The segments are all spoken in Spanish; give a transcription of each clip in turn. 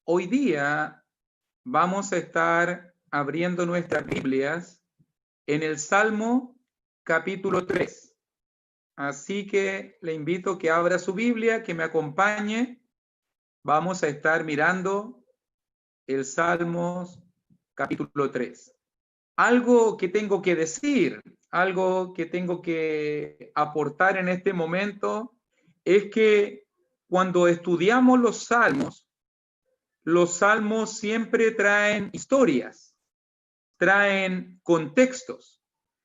Hoy día vamos a estar abriendo nuestras Biblias en el Salmo capítulo 3. Así que le invito a que abra su Biblia, que me acompañe. Vamos a estar mirando el Salmos capítulo 3. Algo que tengo que decir, algo que tengo que aportar en este momento es que cuando estudiamos los salmos siempre traen historias, traen contextos.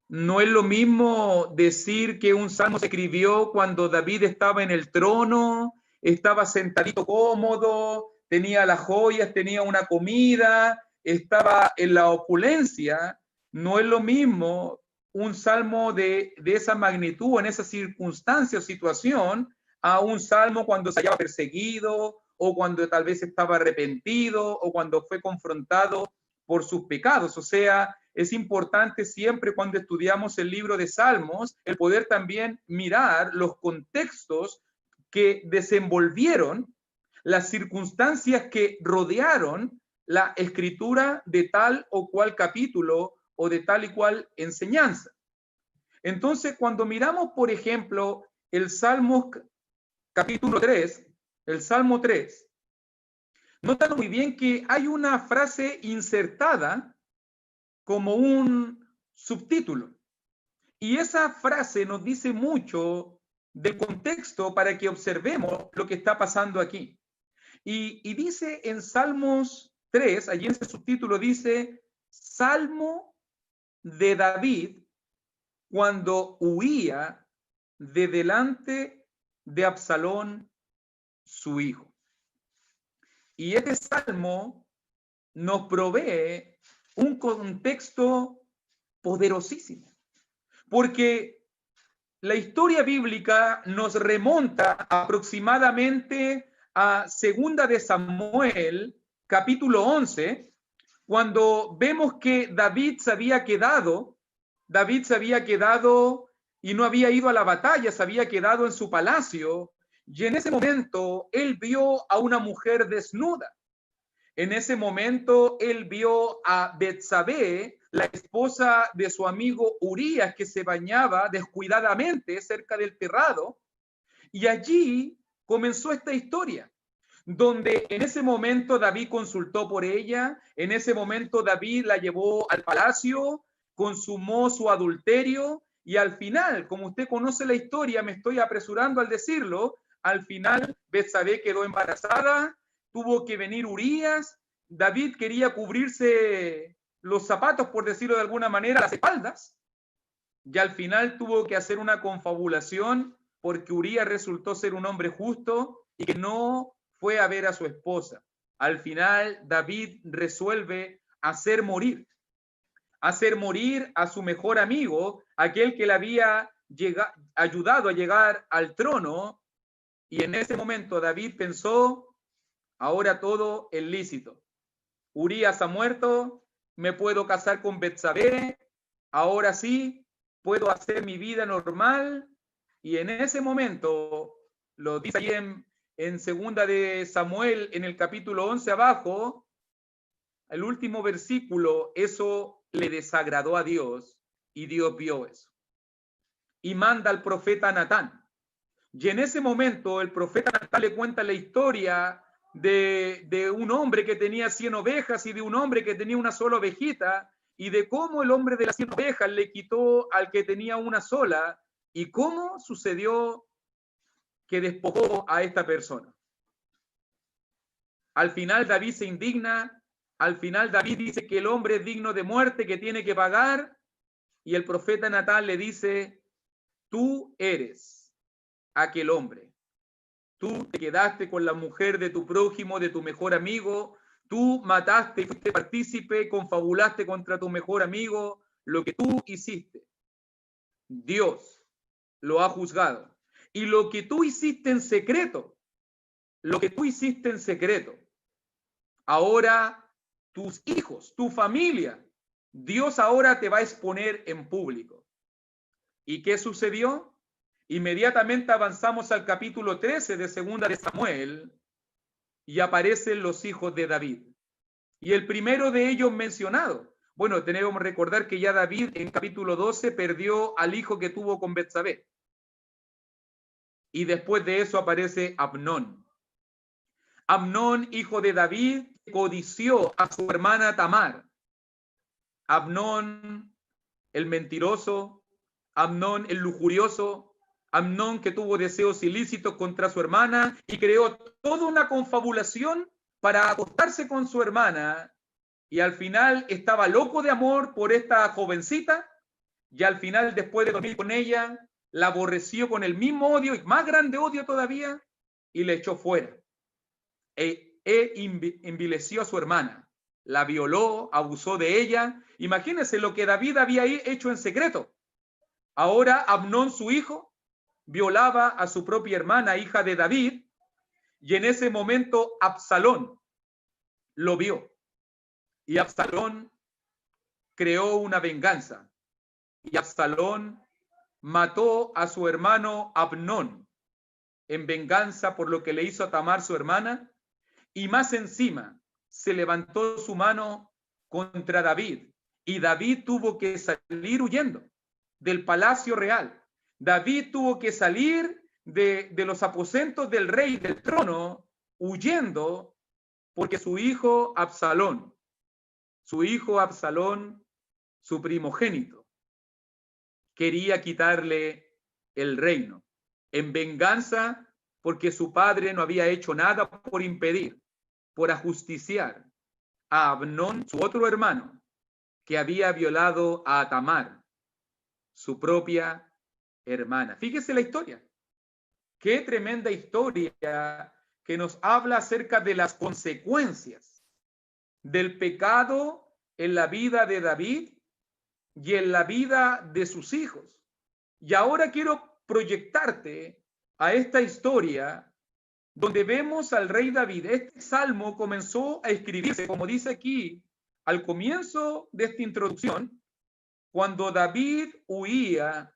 No es lo mismo decir que un salmo se escribió cuando David estaba en el trono, estaba sentadito cómodo, tenía las joyas, tenía una comida, estaba en la opulencia. No es lo mismo un salmo de esa magnitud, en esa circunstancia o situación, a un salmo cuando se hallaba perseguido o cuando tal vez estaba arrepentido o cuando fue confrontado por sus pecados. O sea, es importante siempre cuando estudiamos el libro de Salmos el poder también mirar los contextos que desenvolvieron las circunstancias que rodearon la escritura de tal o cual capítulo o de tal y cual enseñanza. Entonces, cuando miramos, por ejemplo, el Salmo capítulo 3, el Salmo 3, notan muy bien que hay una frase insertada como un subtítulo. Y esa frase nos dice mucho del contexto para que observemos lo que está pasando aquí. Y dice en Salmos 3, allí en ese subtítulo dice, Salmo de David cuando huía de delante de Absalón, su hijo. Y este salmo nos provee un contexto poderosísimo, porque la historia bíblica nos remonta aproximadamente a Segunda de Samuel, capítulo 11, cuando vemos que David se había quedado y no había ido a la batalla, se había quedado en su palacio, y en ese momento él vio a una mujer desnuda. En ese momento él vio a Betsabé, la esposa de su amigo Urías, que se bañaba descuidadamente cerca del terrado, y allí comenzó esta historia, donde en ese momento David consultó por ella, en ese momento David la llevó al palacio, consumó su adulterio, y al final, como usted conoce la historia, me estoy apresurando al decirlo, al final Betsabé quedó embarazada, tuvo que venir Urías, David quería cubrirse los zapatos, por decirlo de alguna manera, las espaldas, y al final tuvo que hacer una confabulación porque Urías resultó ser un hombre justo y que no fue a ver a su esposa. Al final David resuelve hacer morir a su mejor amigo, aquel que le había ayudado a llegar al trono, y en ese momento David pensó, ahora todo es lícito. Urías ha muerto, me puedo casar con Betsabé, ahora sí, puedo hacer mi vida normal, y en ese momento, lo dice ahí en segunda de Samuel, en el capítulo 11 abajo, el último versículo, eso le desagradó a Dios, y Dios vio eso. Y manda al profeta Natán. Y en ese momento el profeta Natán le cuenta la historia de un hombre que tenía 100 ovejas y de un hombre que tenía una sola ovejita, y de cómo el hombre de las 100 ovejas le quitó al que tenía una sola, y cómo sucedió que despojó a esta persona. Al final David se indigna, al final David dice que el hombre es digno de muerte, que tiene que pagar, y el profeta Natán le dice, tú eres aquel hombre. Tú te quedaste con la mujer de tu prójimo, de tu mejor amigo, tú mataste, fuiste partícipe, confabulaste contra tu mejor amigo, lo que tú hiciste. Dios lo ha juzgado. Y lo que tú hiciste en secreto, ahora tus hijos, tu familia, Dios ahora te va a exponer en público. ¿Y qué sucedió? Inmediatamente avanzamos al capítulo 13 de Segunda de Samuel, y aparecen los hijos de David. Y el primero de ellos mencionado. Bueno, tenemos que recordar que ya David en capítulo 12 perdió al hijo que tuvo con Betsabé. Y después de eso aparece Amnón. Amnón, hijo de David, codició a su hermana Tamar. Amnón, el mentiroso, Amnón, el lujurioso, Amnón que tuvo deseos ilícitos contra su hermana y creó toda una confabulación para acostarse con su hermana, y al final estaba loco de amor por esta jovencita, y al final, después de dormir con ella, la aborreció con el mismo odio y más grande odio todavía, y le echó fuera. Envileció a su hermana, la violó, abusó de ella. Imagínense lo que David había hecho en secreto. Ahora Amnón, su hijo, violaba a su propia hermana, hija de David, y en ese momento Absalón lo vio. Y Absalón creó una venganza. Y Absalón mató a su hermano Amnón en venganza por lo que le hizo a Tamar, su hermana, y más encima se levantó su mano contra David, y David tuvo que salir huyendo del palacio real. David tuvo que salir de los aposentos del rey, del trono, huyendo, porque su hijo Absalón, su primogénito, quería quitarle el reino en venganza porque su padre no había hecho nada por impedir, por ajusticiar a Amnón, su otro hermano, que había violado a Tamar, su propia hermana. Fíjese la historia. Qué tremenda historia que nos habla acerca de las consecuencias del pecado en la vida de David y en la vida de sus hijos. Y ahora quiero proyectarte a esta historia donde vemos al rey David. Este salmo comenzó a escribirse, como dice aquí, al comienzo de esta introducción, cuando David huía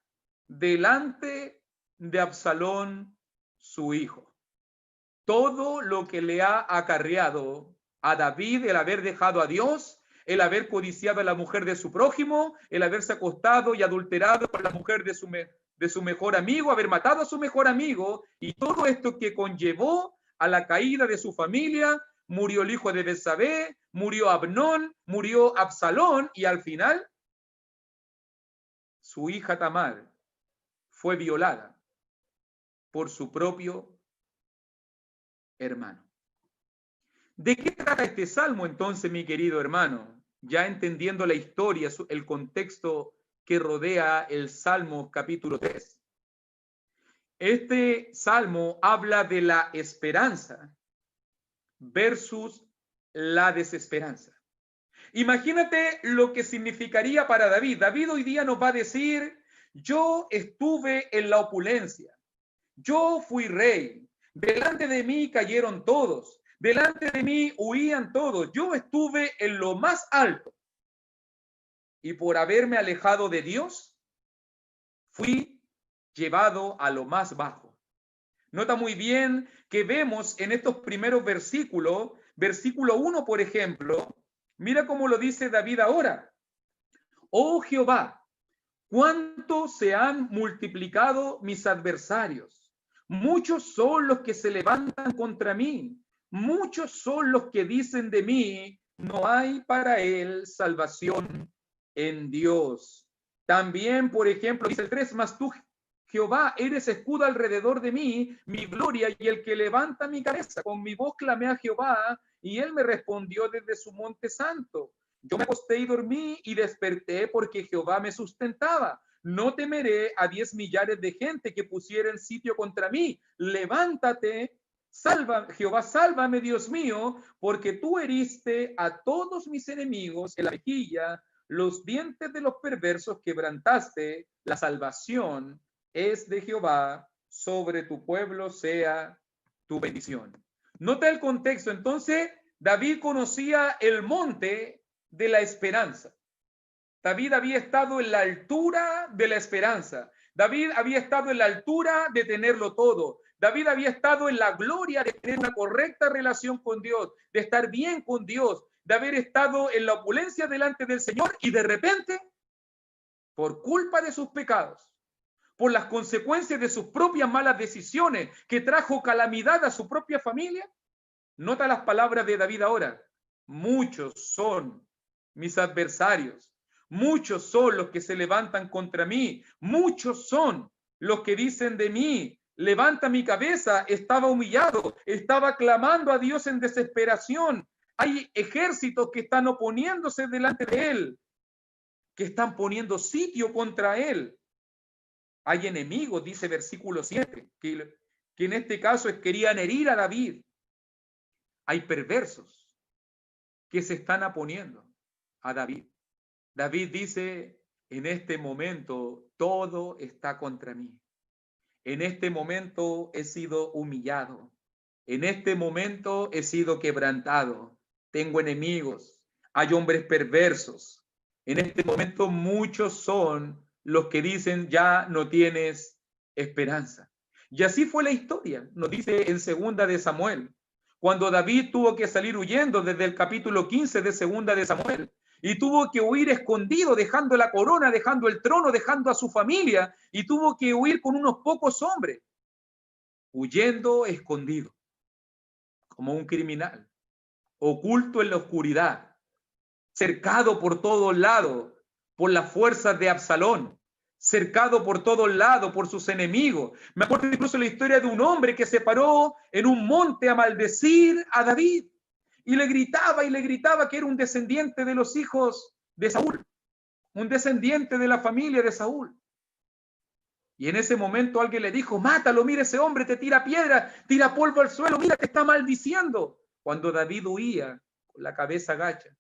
delante de Absalón, su hijo. Todo lo que le ha acarreado a David el haber dejado a Dios, el haber codiciado a la mujer de su prójimo, el haberse acostado y adulterado con la mujer de su mejor amigo, haber matado a su mejor amigo, y todo esto que conllevó a la caída de su familia. Murió el hijo de Betsabé, murió Amnón, murió Absalón, y al final su hija Tamar fue violada por su propio hermano. ¿De qué trata este salmo entonces, mi querido hermano? Ya entendiendo la historia, el contexto que rodea el Salmo capítulo 3. Este salmo habla de la esperanza versus la desesperanza. Imagínate lo que significaría para David. David hoy día nos va a decir: yo estuve en la opulencia, yo fui rey, delante de mí cayeron todos, delante de mí huían todos, yo estuve en lo más alto, y por haberme alejado de Dios, fui llevado a lo más bajo. Nota muy bien que vemos en estos primeros versículos, versículo 1, por ejemplo, mira cómo lo dice David ahora. Oh Jehová, cuánto se han multiplicado mis adversarios. Muchos son los que se levantan contra mí. Muchos son los que dicen de mí: no hay para él salvación en Dios. También, por ejemplo, dice el 3, mas tú, Jehová, eres escudo alrededor de mí, mi gloria y el que levanta mi cabeza. Con mi voz clamé a Jehová, y él me respondió desde su monte santo. Yo me acosté y dormí y desperté porque Jehová me sustentaba. No temeré a 10 millares de gente que pusieran sitio contra mí. Levántate, salva, Jehová, sálvame, Dios mío, porque tú heriste a todos mis enemigos en la mejilla, los dientes de los perversos quebrantaste. La salvación es de Jehová, sobre tu pueblo sea tu bendición. Nota el contexto. Entonces, David conocía el monte de la esperanza. David había estado en la altura de la esperanza. David había estado en la altura de tenerlo todo. David había estado en la gloria de tener una correcta relación con Dios, de estar bien con Dios, de haber estado en la opulencia delante del Señor, y de repente, por culpa de sus pecados, por las consecuencias de sus propias malas decisiones, que trajo calamidad a su propia familia, nota las palabras de David ahora: muchos son mis adversarios, muchos son los que se levantan contra mí, muchos son los que dicen de mí, levanta mi cabeza. Estaba humillado, estaba clamando a Dios en desesperación. Hay ejércitos que están oponiéndose delante de él, que están poniendo sitio contra él. Hay enemigos, dice versículo 7, que en este caso querían herir a David. Hay perversos que se están oponiendo a David. David dice: en este momento todo está contra mí. En este momento he sido humillado. En este momento he sido quebrantado. Tengo enemigos. Hay hombres perversos. En este momento muchos son los que dicen: ya no tienes esperanza. Y así fue la historia. Nos dice en segunda de Samuel, cuando David tuvo que salir huyendo desde el capítulo 15 de segunda de Samuel, y tuvo que huir escondido, dejando la corona, dejando el trono, dejando a su familia, y tuvo que huir con unos pocos hombres, huyendo escondido, como un criminal, oculto en la oscuridad, cercado por todos lados por las fuerzas de Absalón, cercado por todos lados por sus enemigos. Me acuerdo incluso la historia de un hombre que se paró en un monte a maldecir a David, y le gritaba que era un descendiente de los hijos de Saúl, un descendiente de la familia de Saúl. Y en ese momento alguien le dijo: mátalo, mira, ese hombre te tira piedra, tira polvo al suelo, mira, te está maldiciendo. Cuando David huía con la cabeza agacha.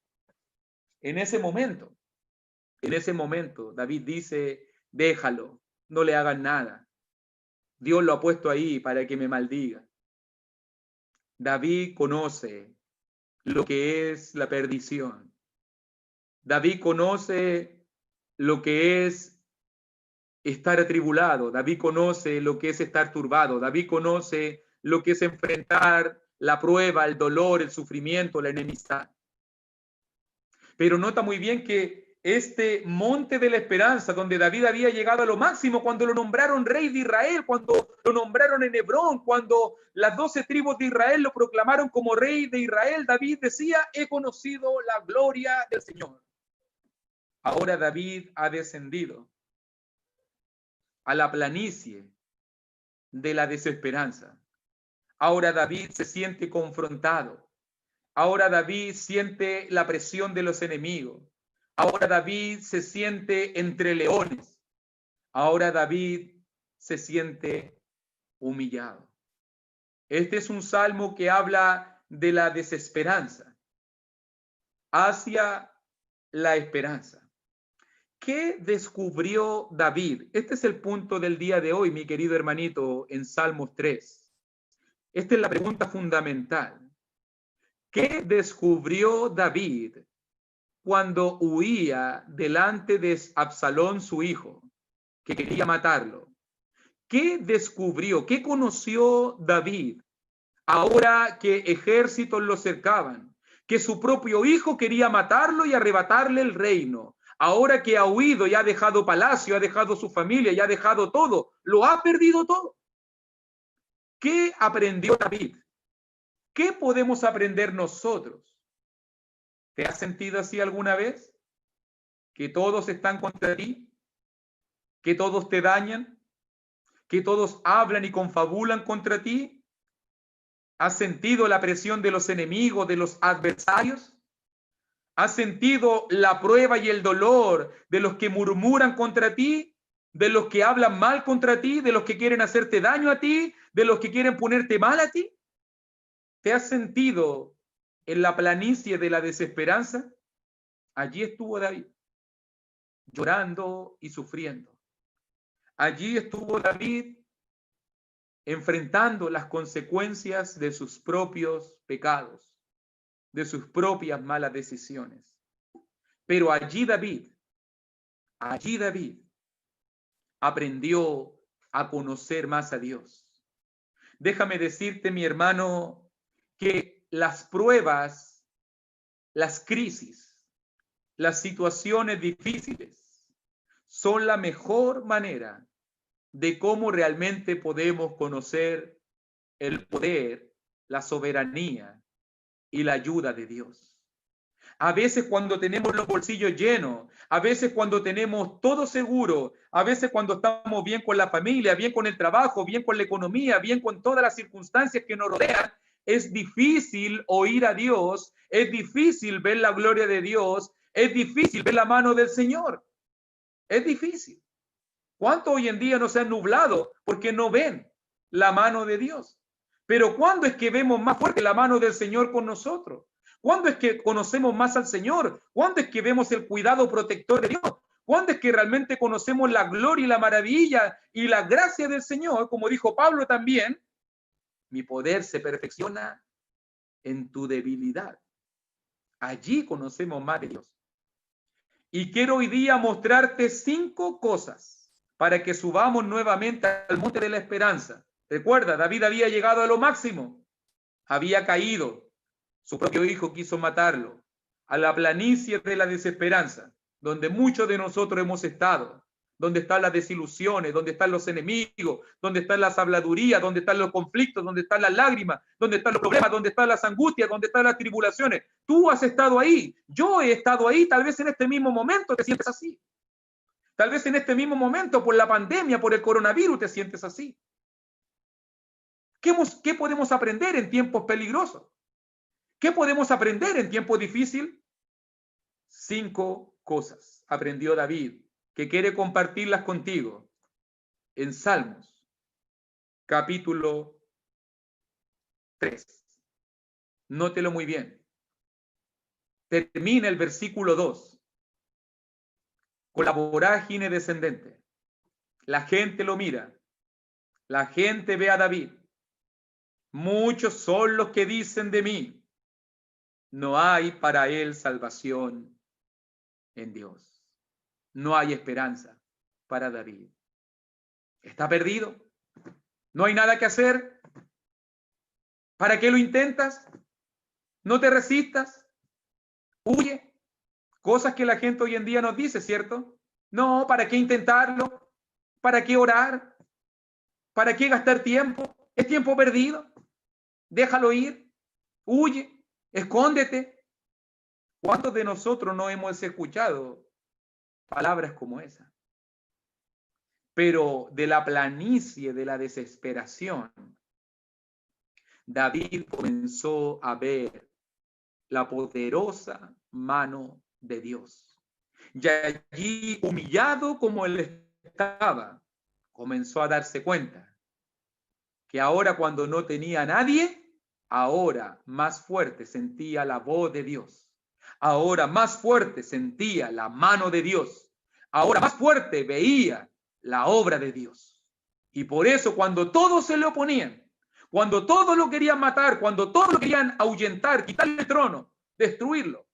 En ese momento, David dice: déjalo, no le hagan nada. Dios lo ha puesto ahí para que me maldiga. David conoce lo que es la perdición. David conoce lo que es estar atribulado. David conoce lo que es estar turbado. David conoce lo que es enfrentar la prueba, el dolor, el sufrimiento, la enemistad. Pero nota muy bien que este monte de la esperanza, donde David había llegado a lo máximo, cuando lo nombraron rey de Israel, cuando lo nombraron en Hebrón, cuando las 12 tribus de Israel lo proclamaron como rey de Israel, David decía: he conocido la gloria del Señor. Ahora David ha descendido a la planicie de la desesperanza. Ahora David se siente confrontado. Ahora David siente la presión de los enemigos. Ahora David se siente entre leones. Ahora David se siente humillado. Este es un salmo que habla de la desesperanza hacia la esperanza. ¿Qué descubrió David? Este es el punto del día de hoy, mi querido hermanito, en Salmos 3. Esta es la pregunta fundamental. ¿Qué descubrió David cuando huía delante de Absalón, su hijo, que quería matarlo? ¿Qué descubrió? ¿Qué conoció David ahora que ejércitos lo cercaban? Que su propio hijo quería matarlo y arrebatarle el reino. Ahora que ha huido y ha dejado palacio, ha dejado su familia y ha dejado todo, lo ha perdido todo. ¿Qué aprendió David? ¿Qué podemos aprender nosotros? ¿Te has sentido así alguna vez? ¿Que todos están contra ti? ¿Que todos te dañan? ¿Que todos hablan y confabulan contra ti? ¿Has sentido la presión de los enemigos, de los adversarios? ¿Has sentido la prueba y el dolor de los que murmuran contra ti? ¿De los que hablan mal contra ti? ¿De los que quieren hacerte daño a ti? ¿De los que quieren ponerte mal a ti? ¿Te has sentido en la planicie de la desesperanza? Allí estuvo David, llorando y sufriendo. Allí estuvo David enfrentando las consecuencias de sus propios pecados, de sus propias malas decisiones. Pero allí David aprendió a conocer más a Dios. Déjame decirte, mi hermano, que las pruebas, las crisis, las situaciones difíciles son la mejor manera de cómo realmente podemos conocer el poder, la soberanía y la ayuda de Dios. A veces cuando tenemos los bolsillos llenos, a veces cuando tenemos todo seguro, a veces cuando estamos bien con la familia, bien con el trabajo, bien con la economía, bien con todas las circunstancias que nos rodean, es difícil oír a Dios, es difícil ver la gloria de Dios, es difícil ver la mano del Señor. Es difícil. ¿Cuánto hoy en día no se han nublado porque no ven la mano de Dios? Pero ¿cuándo es que vemos más fuerte la mano del Señor con nosotros? ¿Cuándo es que conocemos más al Señor? ¿Cuándo es que vemos el cuidado protector de Dios? ¿Cuándo es que realmente conocemos la gloria y la maravilla y la gracia del Señor? Como dijo Pablo también, mi poder se perfecciona en tu debilidad. Allí conocemos más de Dios. Y quiero hoy día mostrarte 5 cosas para que subamos nuevamente al monte de la esperanza. Recuerda, David había llegado a lo máximo, había caído, su propio hijo quiso matarlo, a la planicie de la desesperanza, donde muchos de nosotros hemos estado, donde están las desilusiones, donde están los enemigos, donde están las habladurías, donde están los conflictos, donde están las lágrimas, donde están los problemas, donde están las angustias, donde están las tribulaciones. Tú has estado ahí, yo he estado ahí, tal vez en este mismo momento te sientes así. Tal vez en este mismo momento, por la pandemia, por el coronavirus, te sientes así. ¿Qué podemos aprender en tiempos peligrosos? ¿Qué podemos aprender en tiempos difíciles? 5 cosas aprendió David que quiere compartirlas contigo en Salmos, capítulo 3. Nótelo muy bien. Termina el versículo 2 con la vorágine descendente. La gente lo mira. La gente ve a David. Muchos son los que dicen de mí, no hay para él salvación en Dios. No hay esperanza para David. Está perdido. No hay nada que hacer. ¿Para qué lo intentas? No te resistas. Huye. Cosas que la gente hoy en día nos dice, ¿cierto? No, ¿para qué intentarlo? ¿Para qué orar? ¿Para qué gastar tiempo? Es tiempo perdido. Déjalo ir. Huye. Escóndete. ¿Cuántos de nosotros no hemos escuchado palabras como esa? Pero de la planicie de la desesperación, David comenzó a ver la poderosa mano de Dios. Y allí, humillado como él estaba, comenzó a darse cuenta que ahora cuando no tenía a nadie, ahora más fuerte sentía la voz de Dios. Ahora más fuerte sentía la mano de Dios. Ahora más fuerte veía la obra de Dios. Y por eso cuando todos se le oponían, cuando todos lo querían matar, cuando todos lo querían ahuyentar, quitarle el trono, destruirlo,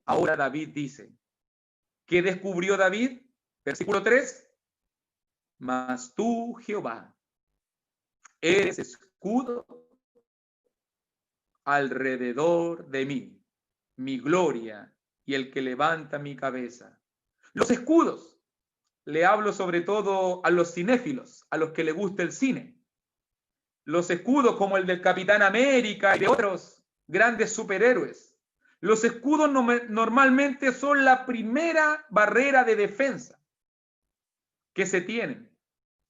ahora David dice, ¿qué descubrió David? Versículo 3, mas tú, Jehová, eres escudo alrededor de mí, mi gloria y el que levanta mi cabeza. Los escudos, le hablo sobre todo a los cinéfilos, a los que les gusta el cine. Los escudos como el del Capitán América y de otros grandes superhéroes. Los escudos normalmente son la primera barrera de defensa que se tienen.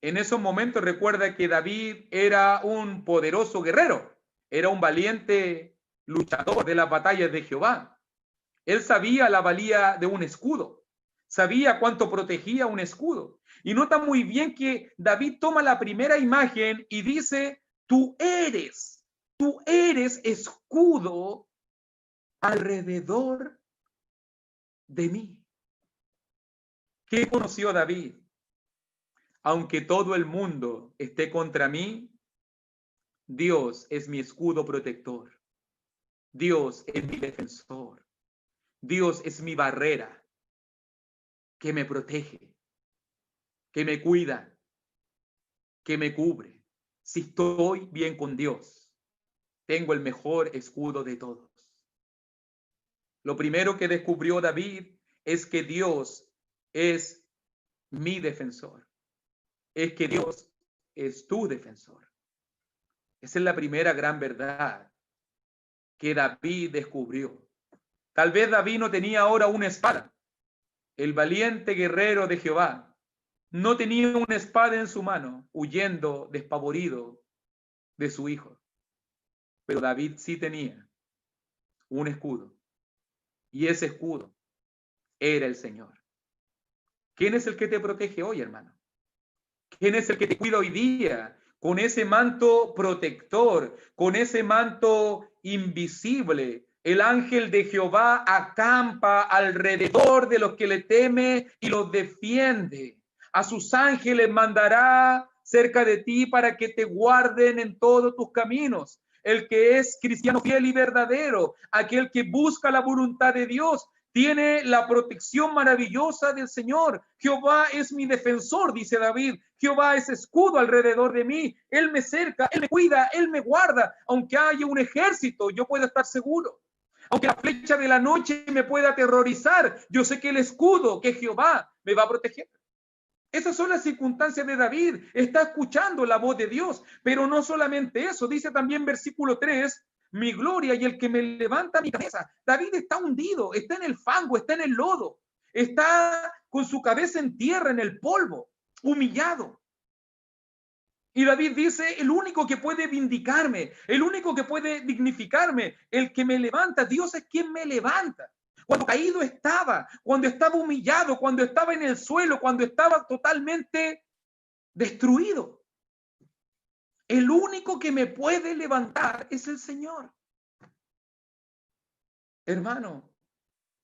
En esos momentos recuerda que David era un poderoso guerrero, era un valiente luchador de las batallas de Jehová. Él sabía la valía de un escudo, sabía cuánto protegía un escudo. Y nota muy bien que David toma la primera imagen y dice, tú eres escudo alrededor de mí. ¿Qué conoció David? Aunque todo el mundo esté contra mí, Dios es mi escudo protector. Dios es mi defensor. Dios es mi barrera que me protege, que me cuida, que me cubre. si estoy bien con Dios, tengo el mejor escudo de todos. Lo primero que descubrió David es que Dios es mi defensor. Es que Dios es tu defensor. Esa es la primera gran verdad que David descubrió. Tal vez David no tenía ahora una espada. El valiente guerrero de Jehová no tenía una espada en su mano, huyendo despavorido de su hijo. Pero David sí tenía un escudo. Y ese escudo era el Señor. ¿Quién es el que te protege hoy, hermano? ¿Quién es el que te cuida hoy día? Con ese manto protector, con ese manto invisible. El ángel de Jehová acampa alrededor de los que le teme y los defiende. A sus ángeles mandará cerca de ti para que te guarden en todos tus caminos. El que es cristiano fiel y verdadero, aquel que busca la voluntad de Dios, tiene la protección maravillosa del Señor. Jehová es mi defensor, dice David. Jehová es escudo alrededor de mí. Él me cerca, Él me cuida, Él me guarda. Aunque haya un ejército, yo puedo estar seguro. Aunque la flecha de la noche me pueda aterrorizar, yo sé que el escudo, que Jehová, me va a proteger. Esas son las circunstancias de David. Está escuchando la voz de Dios. Pero no solamente eso, dice también versículo 3, mi gloria y el que me levanta mi cabeza. David está hundido, está en el fango, está en el lodo, está con su cabeza en tierra, en el polvo, humillado. Y David dice, el único que puede vindicarme, el único que puede dignificarme, el que me levanta, Dios es quien me levanta. Cuando caído estaba, cuando estaba humillado, cuando estaba en el suelo, cuando estaba totalmente destruido. El único que me puede levantar es el Señor. Hermano,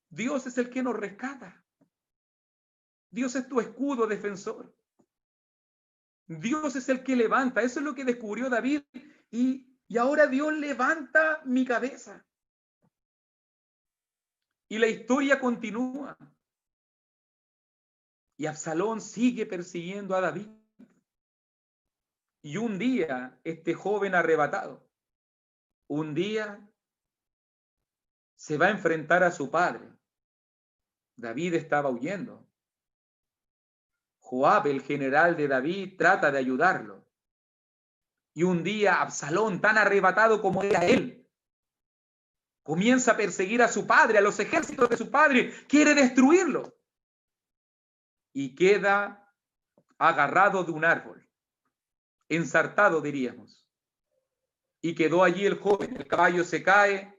Dios es el que nos rescata. Dios es tu escudo defensor. Dios es el que levanta. Eso es lo que descubrió David. Y ahora Dios levanta mi cabeza. Y la historia continúa. Y Absalón sigue persiguiendo a David. Y un día, este joven arrebatado, un día se va a enfrentar a su padre. David estaba huyendo. Joab, el general de David, trata de ayudarlo. Y un día Absalón, tan arrebatado como era él, comienza a perseguir a su padre, a los ejércitos de su padre, quiere destruirlo. Y queda agarrado de un árbol, ensartado diríamos. Y quedó allí el joven, el caballo se cae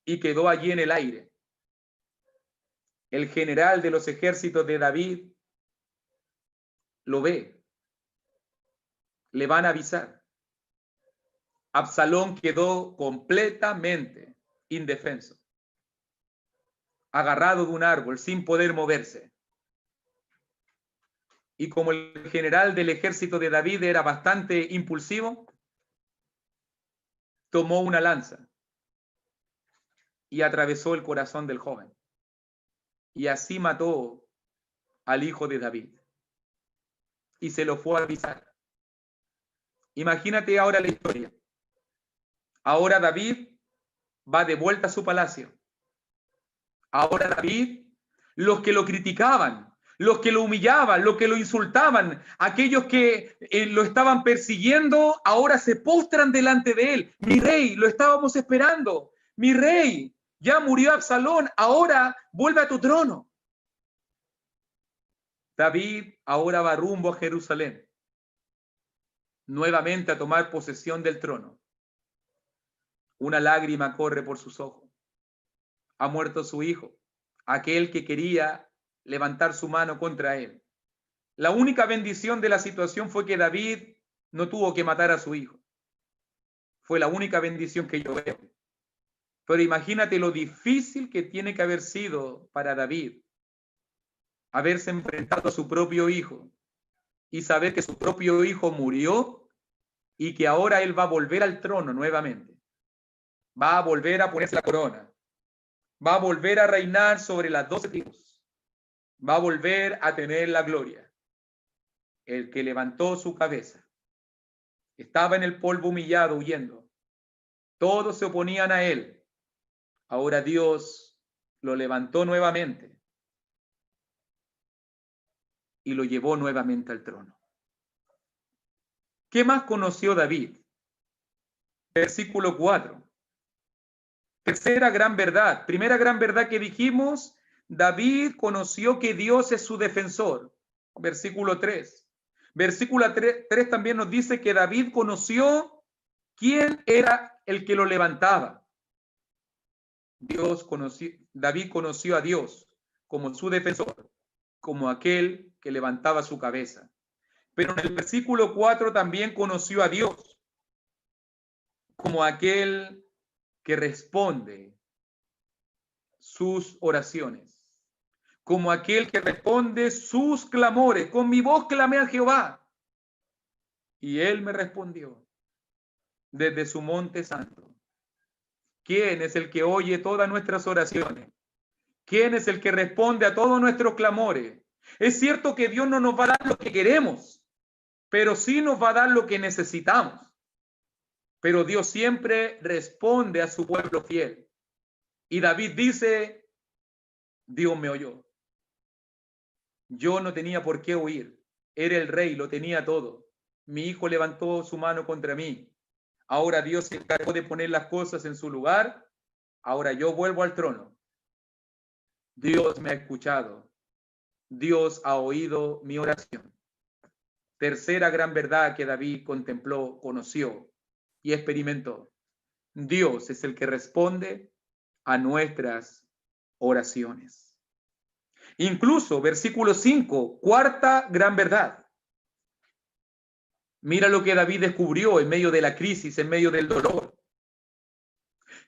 y quedó allí en el aire. El general de los ejércitos de David lo ve, le van a avisar. Absalón quedó completamente indefenso, agarrado de un árbol sin poder moverse. Y como el general del ejército de David era bastante impulsivo, tomó una lanza y atravesó el corazón del joven. Y así mató al hijo de David. Y se lo fue a avisar. Imagínate ahora la historia. Ahora David va de vuelta a su palacio. Ahora David, los que lo criticaban, los que lo humillaban, los que lo insultaban, aquellos que lo estaban persiguiendo, ahora se postran delante de él. Mi rey, lo estábamos esperando. Mi rey, ya murió Absalón, ahora vuelve a tu trono. David ahora va rumbo a Jerusalén, nuevamente a tomar posesión del trono. Una lágrima corre por sus ojos. Ha muerto su hijo, aquel que quería levantar su mano contra él. La única bendición de la situación fue que David no tuvo que matar a su hijo. Fue la única bendición que yo veo. Pero imagínate lo difícil que tiene que haber sido para David haberse enfrentado a su propio hijo y saber que su propio hijo murió y que ahora él va a volver al trono nuevamente. Va a volver a ponerse la corona. Va a volver a reinar sobre las 12 tribus. Va a volver a tener la gloria. El que levantó su cabeza Estaba en el polvo humillado, huyendo. Todos se oponían a él. Ahora Dios lo levantó nuevamente y lo llevó nuevamente al trono. ¿Qué más conoció David? Versículo 4. Tercera gran verdad. Primera gran verdad que dijimos, David conoció que Dios es su defensor. Versículo 3. Versículo 3 también nos dice que David conoció quién era el que lo levantaba. David conoció a Dios como su defensor, como aquel que levantaba su cabeza. Pero en el versículo 4 también conoció a Dios como aquel que responde sus oraciones, como aquel que responde sus clamores. Con mi voz clamé a Jehová y él me respondió desde su monte santo. ¿Quién es el que oye todas nuestras oraciones? ¿Quién es el que responde a todos nuestros clamores? Es cierto que Dios no nos va a dar lo que queremos, pero sí nos va a dar lo que necesitamos. Pero Dios siempre responde a su pueblo fiel. Y David dice, Dios me oyó. Yo no tenía por qué huir. Era el rey, lo tenía todo. Mi hijo levantó su mano contra mí. Ahora Dios se encargó de poner las cosas en su lugar. Ahora yo vuelvo al trono. Dios me ha escuchado. Dios ha oído mi oración. Tercera gran verdad que David contempló, conoció y experimentó. Dios es el que responde a nuestras oraciones. Incluso, versículo 5, cuarta gran verdad. Mira lo que David descubrió en medio de la crisis, en medio del dolor.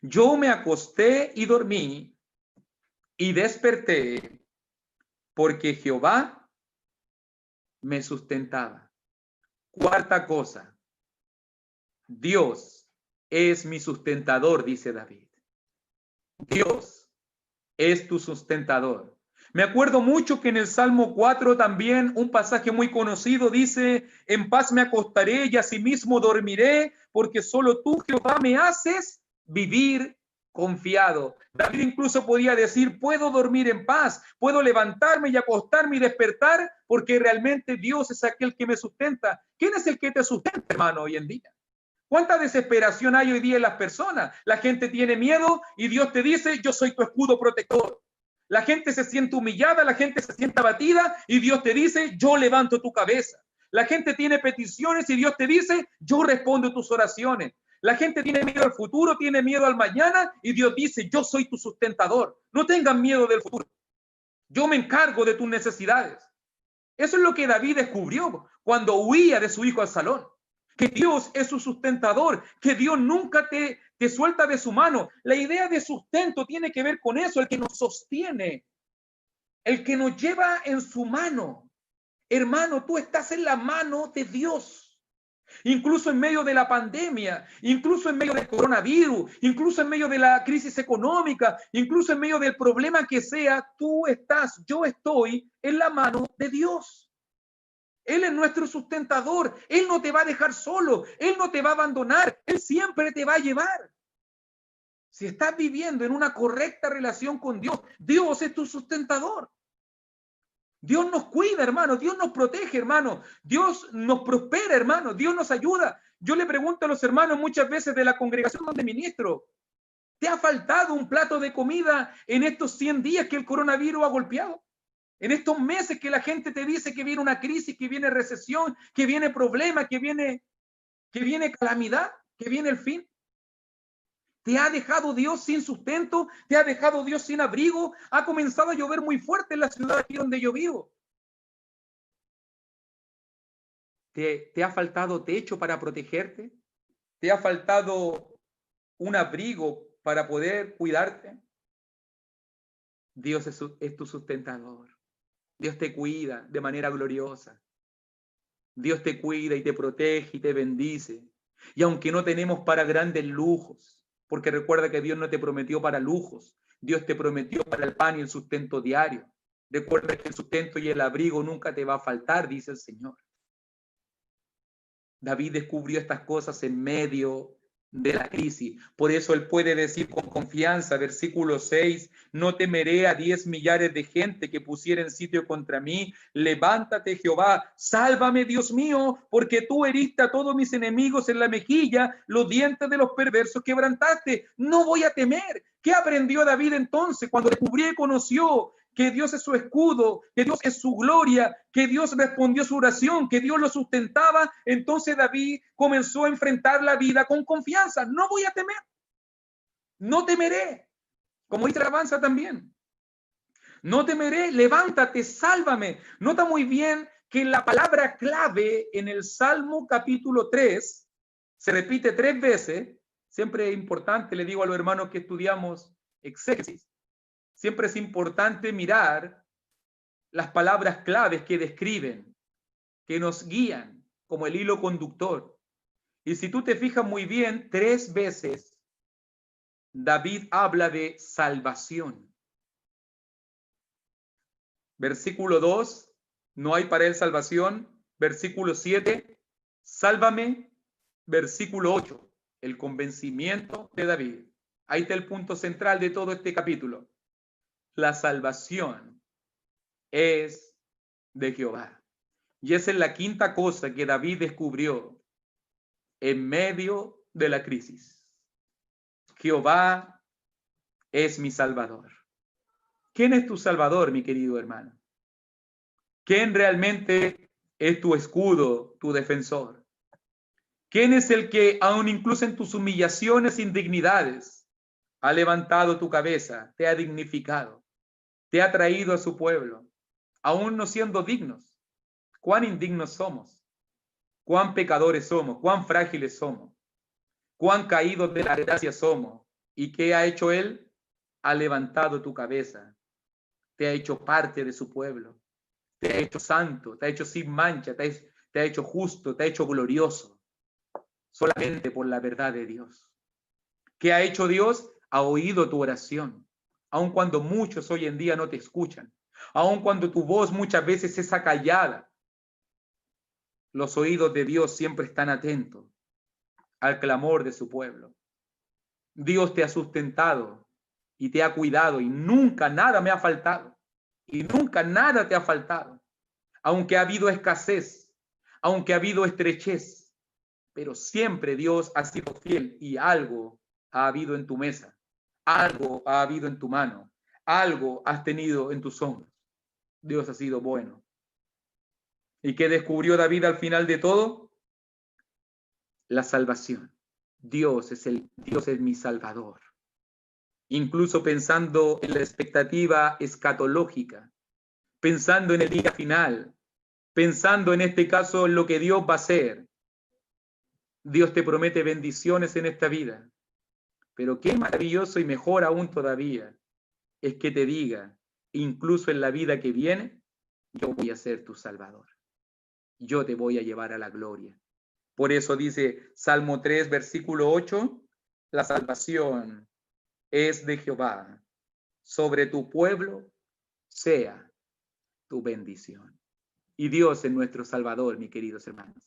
Yo me acosté y dormí y desperté porque Jehová me sustentaba. Cuarta cosa, Dios es mi sustentador, dice David. Dios es tu sustentador. Me acuerdo mucho que en el Salmo 4 también un pasaje muy conocido dice, en paz me acostaré y asimismo dormiré, porque solo tú, Jehová, me haces vivir confiado. David incluso podía decir, puedo dormir en paz, puedo levantarme y acostarme y despertar, porque realmente Dios es aquel que me sustenta. ¿Quién es el que te sustenta, hermano, hoy en día? ¿Cuánta desesperación hay hoy día en las personas? La gente tiene miedo y Dios te dice, yo soy tu escudo protector. La gente se siente humillada, la gente se siente abatida y Dios te dice, yo levanto tu cabeza. La gente tiene peticiones y Dios te dice, yo respondo tus oraciones. La gente tiene miedo al futuro, tiene miedo al mañana y Dios dice, yo soy tu sustentador. No tengan miedo del futuro. Yo me encargo de tus necesidades. Eso es lo que David descubrió cuando huía de su hijo Absalón. Que Dios es su sustentador, que Dios nunca te suelta de su mano. La idea de sustento tiene que ver con eso, el que nos sostiene, el que nos lleva en su mano. Hermano, tú estás en la mano de Dios. Incluso en medio de la pandemia, incluso en medio del coronavirus, incluso en medio de la crisis económica, incluso en medio del problema que sea, tú estás, yo estoy en la mano de Dios. Él es nuestro sustentador. Él no te va a dejar solo. Él no te va a abandonar. Él siempre te va a llevar. Si estás viviendo en una correcta relación con Dios, Dios es tu sustentador. Dios nos cuida, hermano. Dios nos protege, hermano. Dios nos prospera, hermano. Dios nos ayuda. Yo le pregunto a los hermanos muchas veces de la congregación donde ministro, ¿te ha faltado un plato de comida en estos 100 días que el coronavirus ha golpeado? En estos meses que la gente te dice que viene una crisis, que viene recesión, que viene problema, que viene calamidad, que viene el fin. ¿Te ha dejado Dios sin sustento? ¿Te ha dejado Dios sin abrigo? Ha comenzado a llover muy fuerte en la ciudad aquí donde yo vivo. ¿Te ha faltado techo para protegerte? ¿Te ha faltado un abrigo para poder cuidarte? Dios es tu sustentador. Dios te cuida de manera gloriosa. Dios te cuida y te protege y te bendice. Y aunque no tenemos para grandes lujos, porque recuerda que Dios no te prometió para lujos, Dios te prometió para el pan y el sustento diario. Recuerda que el sustento y el abrigo nunca te va a faltar, dice el Señor. David descubrió estas cosas en medio de la crisis. Por eso él puede decir con confianza, versículo 6, no temeré a 10 millares de gente que pusieren sitio contra mí. Levántate, Jehová, sálvame, Dios mío, porque tú heriste a todos mis enemigos en la mejilla, los dientes de los perversos quebrantaste. No voy a temer. ¿Qué aprendió David entonces cuando descubrió y conoció que Dios es su escudo, que Dios es su gloria, que Dios respondió su oración, que Dios lo sustentaba? Entonces David comenzó a enfrentar la vida con confianza. No voy a temer, no temeré, como dice la alabanza también. No temeré, levántate, sálvame. Nota muy bien que la palabra clave en el Salmo capítulo 3 se repite 3 veces. Siempre es importante, le digo a los hermanos que estudiamos exégesis, siempre es importante mirar las palabras claves que describen, que nos guían como el hilo conductor. Y si tú te fijas muy bien, 3 veces David habla de salvación. Versículo 2, no hay para él salvación. Versículo 7, sálvame. Versículo 8, el convencimiento de David. Ahí está el punto central de todo este capítulo. La salvación es de Jehová. Y esa es la quinta cosa que David descubrió en medio de la crisis. Jehová es mi Salvador. ¿Quién es tu Salvador, mi querido hermano? ¿Quién realmente es tu escudo, tu defensor? ¿Quién es el que, aun incluso en tus humillaciones e indignidades, ha levantado tu cabeza, te ha dignificado, te ha traído a su pueblo, aún no siendo dignos? ¿Cuán indignos somos? ¿Cuán pecadores somos? ¿Cuán frágiles somos? ¿Cuán caídos de la gracia somos? ¿Y qué ha hecho Él? Ha levantado tu cabeza, te ha hecho parte de su pueblo, te ha hecho santo, te ha hecho sin mancha, te ha hecho justo, te ha hecho glorioso, solamente por la verdad de Dios. ¿Qué ha hecho Dios? Ha oído tu oración, aun cuando muchos hoy en día no te escuchan, aun cuando tu voz muchas veces es acallada. Los oídos de Dios siempre están atentos al clamor de su pueblo. Dios te ha sustentado y te ha cuidado y nunca nada me ha faltado. Y nunca nada te ha faltado. Aunque ha habido escasez, aunque ha habido estrechez, pero siempre Dios ha sido fiel y algo ha habido en tu mesa, algo ha habido en tu mano, algo has tenido en tus hombros. Dios ha sido bueno. ¿Y qué descubrió David al final de todo? La salvación. Dios es mi Salvador. Incluso pensando en la expectativa escatológica, pensando en el día final, pensando en este caso en lo que Dios va a hacer. Dios te promete bendiciones en esta vida, pero qué maravilloso y mejor aún todavía es que te diga, incluso en la vida que viene, yo voy a ser tu Salvador. Yo te voy a llevar a la gloria. Por eso dice Salmo 3, versículo 8, la salvación es de Jehová. Sobre tu pueblo sea tu bendición. Y Dios es nuestro Salvador, mis queridos hermanos.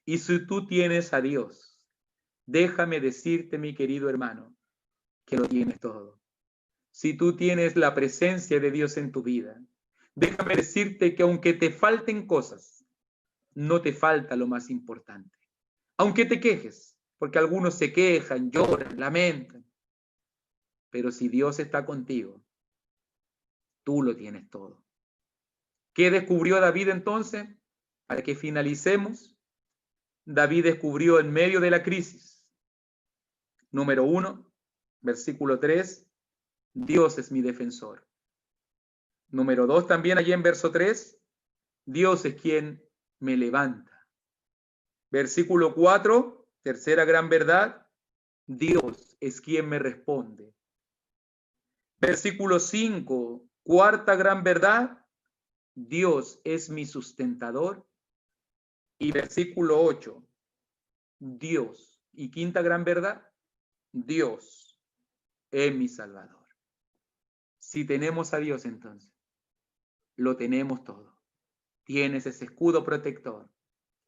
Y si tú tienes a Dios, déjame decirte, mi querido hermano, que lo tienes todo. Si tú tienes la presencia de Dios en tu vida, déjame decirte que aunque te falten cosas, no te falta lo más importante. Aunque te quejes, porque algunos se quejan, lloran, lamentan, pero si Dios está contigo, tú lo tienes todo. ¿Qué descubrió David entonces? Para que finalicemos, David descubrió en medio de la crisis, número 1, versículo 3, Dios es mi defensor. Número 2, también allí en verso 3, Dios es quien me levanta. Versículo 4, tercera gran verdad, Dios es quien me responde. Versículo 5, cuarta gran verdad, Dios es mi sustentador. Y versículo 8, Dios. Y quinta gran verdad, Dios es mi Salvador. Si tenemos a Dios entonces, lo tenemos todo. Tienes ese escudo protector,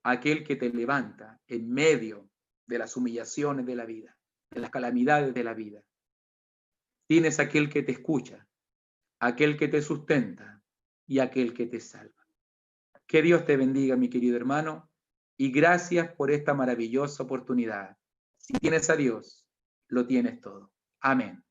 aquel que te levanta en medio de las humillaciones de la vida, de las calamidades de la vida. Tienes aquel que te escucha, aquel que te sustenta y aquel que te salva. Que Dios te bendiga, mi querido hermano, y gracias por esta maravillosa oportunidad. Si tienes a Dios, lo tienes todo. Amén.